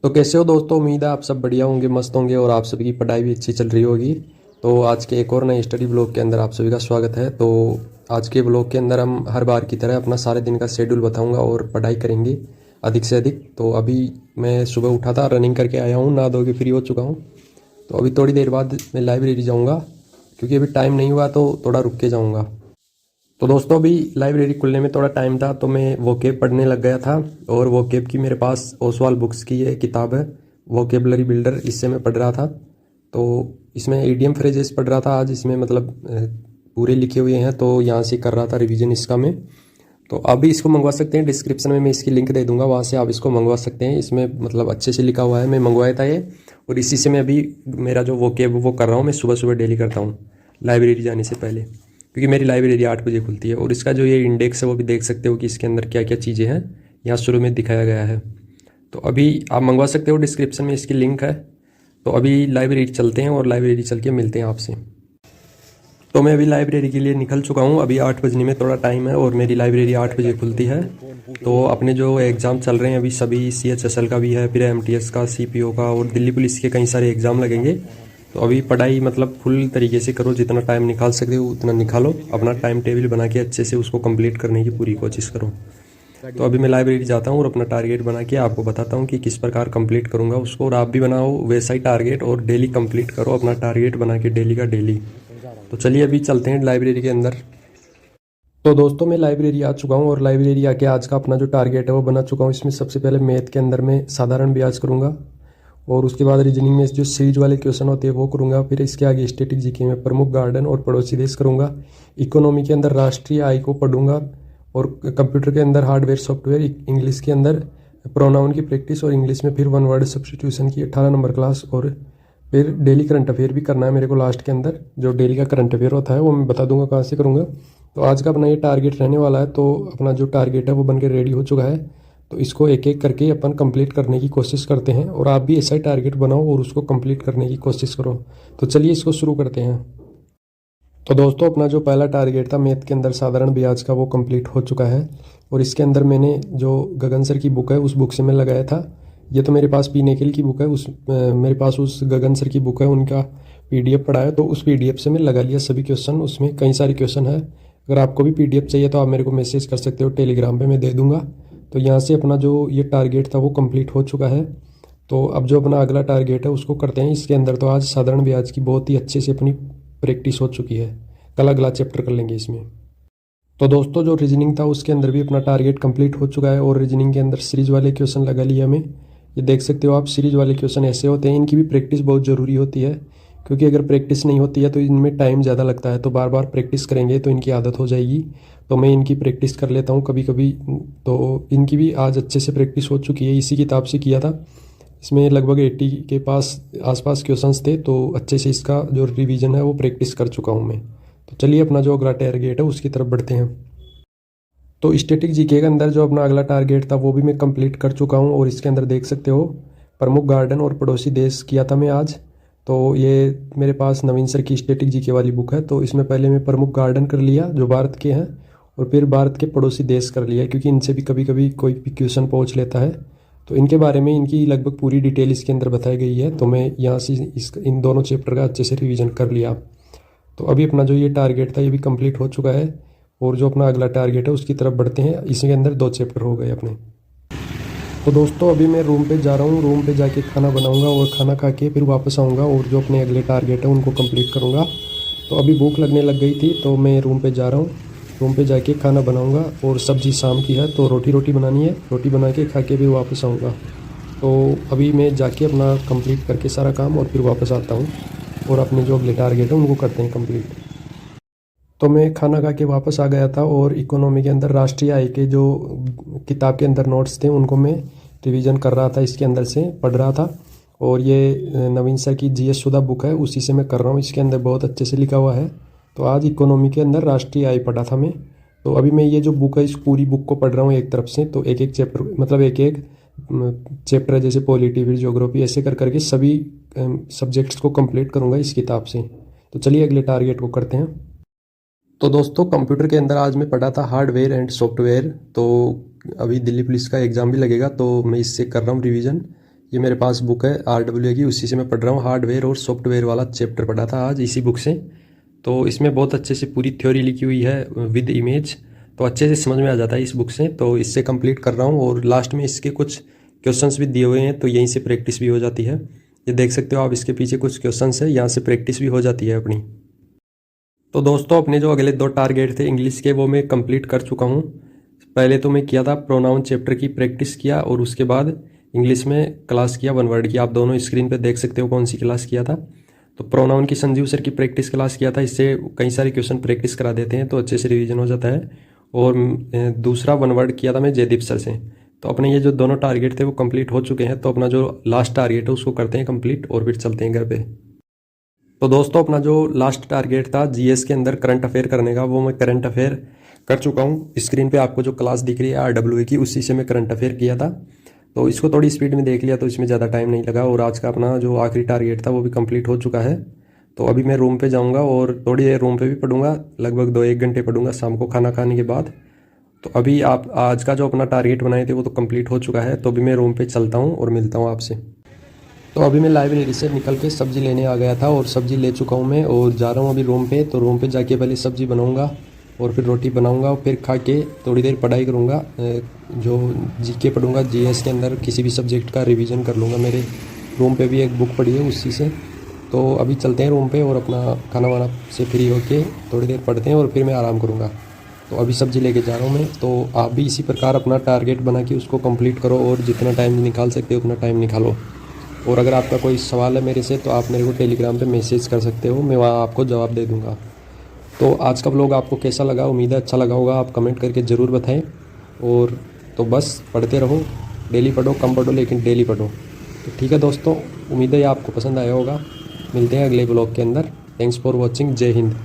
तो कैसे हो दोस्तों। उम्मीद है आप सब बढ़िया होंगे, मस्त होंगे और आप सभी की पढ़ाई भी अच्छी चल रही होगी। तो आज के एक और नए स्टडी ब्लॉग के अंदर आप सभी का स्वागत है। तो आज के ब्लॉग के अंदर हम हर बार की तरह अपना सारे दिन का शेड्यूल बताऊंगा और पढ़ाई करेंगे अधिक से अधिक। तो अभी मैं सुबह उठा था, रनिंग करके आया हूँ, नहा धो के फ्री हो चुका हूँ। तो अभी थोड़ी देर बाद मैं लाइब्रेरी जाऊँगा क्योंकि अभी टाइम नहीं हुआ तो थोड़ा रुक के जाऊँगा। तो दोस्तों अभी लाइब्रेरी खुलने में थोड़ा टाइम था तो मैं वोकेब पढ़ने लग गया था। और वोकेब की मेरे पास ओसवाल बुक्स की ये किताब है, वोकेबलरी बिल्डर, इससे मैं पढ़ रहा था। तो इसमें ईडियम फ्रेजेस पढ़ रहा था आज। इसमें मतलब पूरे लिखे हुए हैं तो यहाँ से कर रहा था रिवीजन इसका मैं। तो अभी इसको मंगवा सकते हैं, डिस्क्रिप्शन में मैं इसकी लिंक दे दूंगा, वहाँ से आप इसको मंगवा सकते हैं। इसमें मतलब अच्छे से लिखा हुआ है, मैं मंगवाया था ये। और इसी से मैं अभी मेरा जो वोकेब वो कर रहा हूँ, मैं सुबह सुबह डेली करता हूँ लाइब्रेरी जाने से पहले, क्योंकि मेरी लाइब्रेरी 8 बजे खुलती है। और इसका जो ये इंडेक्स है वो भी देख सकते हो कि इसके अंदर क्या क्या चीज़ें हैं, यहाँ शुरू में दिखाया गया है। तो अभी आप मंगवा सकते हो, डिस्क्रिप्शन में इसकी लिंक है। तो अभी लाइब्रेरी चलते हैं और लाइब्रेरी चल के मिलते हैं आपसे। तो मैं अभी लाइब्रेरी के लिए निकल चुका हूँ। अभी 8 बजने में थोड़ा टाइम है और मेरी लाइब्रेरी 8 बजे खुलती है। तो अपने जो एग्ज़ाम चल रहे हैं अभी सभी, CHSL का भी है, फिर MTS का, CPO का और दिल्ली पुलिस के कई सारे एग्ज़ाम लगेंगे। तो अभी पढ़ाई मतलब फुल तरीके से करो, जितना टाइम निकाल सकते हो उतना निकालो, अपना टाइम टेबल बना के अच्छे से उसको कंप्लीट करने की पूरी कोशिश करो। तो अभी मैं लाइब्रेरी जाता हूँ और अपना टारगेट बना के आपको बताता हूँ कि किस प्रकार कंप्लीट करूँगा उसको। और आप भी बनाओ वैसा ही टारगेट और डेली कंप्लीट करो अपना टारगेट बना के, डेली का डेली। तो चलिए अभी चलते हैं लाइब्रेरी के अंदर। तो दोस्तों मैं लाइब्रेरी आ चुका हूँ और लाइब्रेरी आके आज का अपना जो टारगेट है वो बना चुका हूँ। इसमें सबसे पहले मैथ के अंदर मैं साधारण ब्याज करूँगा और उसके बाद रीजनिंग में जो सीरीज वाले क्वेश्चन होते हैं वो करूँगा। फिर इसके आगे स्टैटिक जीके में प्रमुख गार्डन और पड़ोसी देश करूँगा। इकोनॉमी के अंदर राष्ट्रीय आय को पढ़ूंगा। और कंप्यूटर के अंदर हार्डवेयर सॉफ्टवेयर, इंग्लिश के अंदर प्रोनाउन की प्रैक्टिस और इंग्लिश में फिर वन वर्ड सब्स्टिट्यूशन की 18 नंबर क्लास। और फिर डेली करंट अफेयर भी करना है मेरे को। लास्ट के अंदर जो डेली का करंट अफेयर होता है वो मैं बता दूंगा कहाँ से करूँगा। तो आज का अपना ये टारगेट रहने वाला है। तो अपना जो टारगेट है वो बनकर रेडी हो चुका है। तो इसको एक एक करके अपन कंप्लीट करने की कोशिश करते हैं और आप भी ऐसा ही टारगेट बनाओ और उसको कंप्लीट करने की कोशिश करो। तो चलिए इसको शुरू करते हैं। तो दोस्तों अपना जो पहला टारगेट था मैथ के अंदर साधारण ब्याज का वो कंप्लीट हो चुका है। और इसके अंदर मैंने जो गगन सर की बुक है उस बुक से मैं लगाया था। ये तो मेरे पास पी निखिल की बुक है, मेरे पास उस गगन सर की बुक है, उनका PDF पड़ा है। तो उस PDF से मैं लगा लिया सभी क्वेश्चन। उसमें कई सारे क्वेश्चन है। अगर आपको भी PDF चाहिए तो आप मेरे को मैसेज कर सकते हो, टेलीग्राम पे मैं दे दूंगा। तो यहाँ से अपना जो ये टारगेट था वो कंप्लीट हो चुका है। तो अब जो अपना अगला टारगेट है उसको करते हैं। इसके अंदर तो आज साधारण ब्याज की बहुत ही अच्छे से अपनी प्रैक्टिस हो चुकी है। कल अगला चैप्टर कर लेंगे इसमें। तो दोस्तों जो रीजनिंग था उसके अंदर भी अपना टारगेट कंप्लीट हो चुका है। और रीजनिंग के अंदर सीरीज वाले क्वेश्चन लगा लिया मैं। ये देख सकते हो आप, सीरीज वाले क्वेश्चन ऐसे होते हैं, इनकी भी प्रैक्टिस बहुत ज़रूरी होती है। क्योंकि अगर प्रैक्टिस नहीं होती है तो इनमें टाइम ज़्यादा लगता है। तो बार बार प्रैक्टिस करेंगे तो इनकी आदत हो जाएगी। तो मैं इनकी प्रैक्टिस कर लेता हूँ कभी कभी। तो इनकी भी आज अच्छे से प्रैक्टिस हो चुकी है, इसी किताब से किया था। इसमें लगभग 80 के पास आसपास क्वेश्चंस थे। तो अच्छे से इसका जो रिवीजन है वो प्रैक्टिस कर चुका हूँ मैं। तो चलिए अपना जो अगला टारगेट है उसकी तरफ बढ़ते हैं। तो स्टैटिक जीके के अंदर जो अपना अगला टारगेट था वो भी मैं कंप्लीट कर चुका हूँ। और इसके अंदर देख सकते हो प्रमुख गार्डन और पड़ोसी देश किया था मैं आज। तो ये मेरे पास नवीन सर की स्टैटिक जीके वाली बुक है। तो इसमें पहले मैं प्रमुख गार्डन कर लिया जो भारत के हैं, और फिर भारत के पड़ोसी देश कर लिया, क्योंकि इनसे भी कभी कभी कोई भी क्वेश्चन पूछ लेता है। तो इनके बारे में इनकी लगभग पूरी डिटेल इसके अंदर बताई गई है। तो मैं यहाँ से इन दोनों चैप्टर का अच्छे से रिवीजन कर लिया। तो अभी अपना जो ये टारगेट था ये भी कंप्लीट हो चुका है। और जो अपना अगला टारगेट है उसकी तरफ बढ़ते हैं। इसके अंदर 2 चैप्टर हो गए अपने। तो दोस्तों अभी मैं रूम पे जा रहा हूँ, रूम पे जाके खाना बनाऊंगा और खाना खा के फिर वापस आऊँगा और जो अपने अगले टारगेट है उनको कंप्लीट करूँगा। तो अभी भूख लगने लग गई थी तो मैं रूम पे जा रहा हूँ। रूम पे जाके खाना बनाऊँगा और सब्ज़ी शाम की है तो रोटी बनानी है, रोटी बना के खा के फिर वापस आऊँगा। तो अभी मैं जाके अपना कंप्लीट करके सारा काम और फिर वापस आता हूँ और अपने जो अगले टारगेट है उनको करते हैं कंप्लीट। तो मैं खाना खा के वापस आ गया था और इकोनॉमी के अंदर राष्ट्रीय आय के जो किताब के अंदर नोट्स थे उनको मैं रिवीजन कर रहा था, इसके अंदर से पढ़ रहा था। और ये नवीन सर की GS सुधा बुक है, उसी से मैं कर रहा हूँ। इसके अंदर बहुत अच्छे से लिखा हुआ है। तो आज इकोनॉमी के अंदर राष्ट्रीय आय पढ़ा था मैं। तो अभी मैं ये जो बुक है इस पूरी बुक को पढ़ रहा हूँ एक तरफ से। तो एक एक चैप्टर मतलब एक एक चैप्टर जैसे पॉलिटी फिर ज्योग्राफी ऐसे कर करके सभी सब्जेक्ट्स को कंप्लीट करूँगा इस किताब से। तो चलिए अगले टारगेट को करते हैं। तो दोस्तों कंप्यूटर के अंदर आज मैं पढ़ा था हार्डवेयर एंड सॉफ्टवेयर। तो अभी दिल्ली पुलिस का एग्ज़ाम भी लगेगा तो मैं इससे कर रहा हूँ रिवीजन। ये मेरे पास बुक है RWA की, उसी से मैं पढ़ रहा हूँ। हार्डवेयर और सॉफ्टवेयर वाला चैप्टर पढ़ा था आज इसी बुक से। तो इसमें बहुत अच्छे से पूरी थ्योरी लिखी हुई है विद इमेज, तो अच्छे से समझ में आ जाता है इस बुक से। तो इससे कंप्लीट कर रहा हूँ और लास्ट में इसके कुछ क्वेश्चंस भी दिए हुए हैं, तो यहीं से प्रैक्टिस भी हो जाती है। ये देख सकते हो आप, इसके पीछे कुछ क्वेश्चंस है, यहाँ से प्रैक्टिस भी हो जाती है अपनी। तो दोस्तों अपने जो अगले 2 टारगेट थे इंग्लिश के वो मैं कंप्लीट कर चुका हूँ। पहले तो मैं किया था प्रोनाउन चैप्टर की प्रैक्टिस किया, और उसके बाद इंग्लिश में क्लास किया 1 वर्ड की। आप दोनों स्क्रीन पे देख सकते हो कौन सी क्लास किया था। तो प्रोनाउन की संजीव सर की प्रैक्टिस क्लास किया था, इससे कई सारे क्वेश्चन प्रैक्टिस करा देते हैं तो अच्छे से रिवीजन हो जाता है। और दूसरा 1 वर्ड किया था मैं जयदीप सर से। तो अपने ये जो दोनों टारगेट थे वो कंप्लीट हो चुके हैं। तो अपना जो लास्ट टारगेट है उसको करते हैं कंप्लीट और फिर चलते हैं घर पे। तो दोस्तों अपना जो लास्ट टारगेट था जीएस के अंदर करंट अफेयर करने का, वो मैं करंट अफेयर कर चुका हूँ। स्क्रीन पे आपको जो क्लास दिख रही है RWA की, उसी से मैं करंट अफेयर किया था। तो इसको थोड़ी स्पीड में देख लिया तो इसमें ज़्यादा टाइम नहीं लगा, और आज का अपना जो आखिरी टारगेट था वो भी कंप्लीट हो चुका है। तो अभी मैं रूम पे जाऊँगा और थोड़ी देर रूम पे भी पढ़ूंगा, लगभग 2-1 घंटे पढ़ूंगा शाम को खाना खाने के बाद। तो अभी आप आज का जो अपना टारगेट बनाए थे वो तो कंप्लीट हो चुका है। तो अभी मैं रूम पे चलता हूँ और मिलता हूँ आपसे। तो अभी मैं लाइब्रेरी से निकल के सब्ज़ी लेने आ गया था, और सब्ज़ी ले चुका हूँ मैं, और जा रहा हूँ अभी रूम पे। तो रूम पे जाके पहले सब्ज़ी बनाऊँगा और फिर रोटी बनाऊँगा, और फिर खा के थोड़ी देर पढ़ाई करूँगा। जो जीके पढ़ूँगा, जीएस के अंदर किसी भी सब्जेक्ट का रिवीजन कर लूँगा। मेरे रूम पे भी एक बुक पढ़ी है उसी से। तो अभी चलते हैं रूम पे और अपना खाना वाना से फ्री होके थोड़ी देर पढ़ते हैं और फिर मैं आराम करूँगा। तो अभी सब्ज़ी लेके जा रहा हूँ मैं। तो आप भी इसी प्रकार अपना टारगेट बना के उसको कंप्लीट करो, और जितना टाइम निकाल सकते हो उतना टाइम निकालो। और अगर आपका कोई सवाल है मेरे से तो आप मेरे को टेलीग्राम पे मैसेज कर सकते हो, मैं वहाँ आपको जवाब दे दूँगा। तो आज का व्लॉग आपको कैसा लगा, उम्मीद है अच्छा लगा होगा। आप कमेंट करके ज़रूर बताएं। और तो बस पढ़ते रहो, डेली पढ़ो, कम पढ़ो लेकिन डेली पढ़ो। तो ठीक है दोस्तों, उम्मीद है आपको पसंद आया होगा। मिलते हैं अगले व्लॉग के अंदर। Thanks for watching. जय हिंद।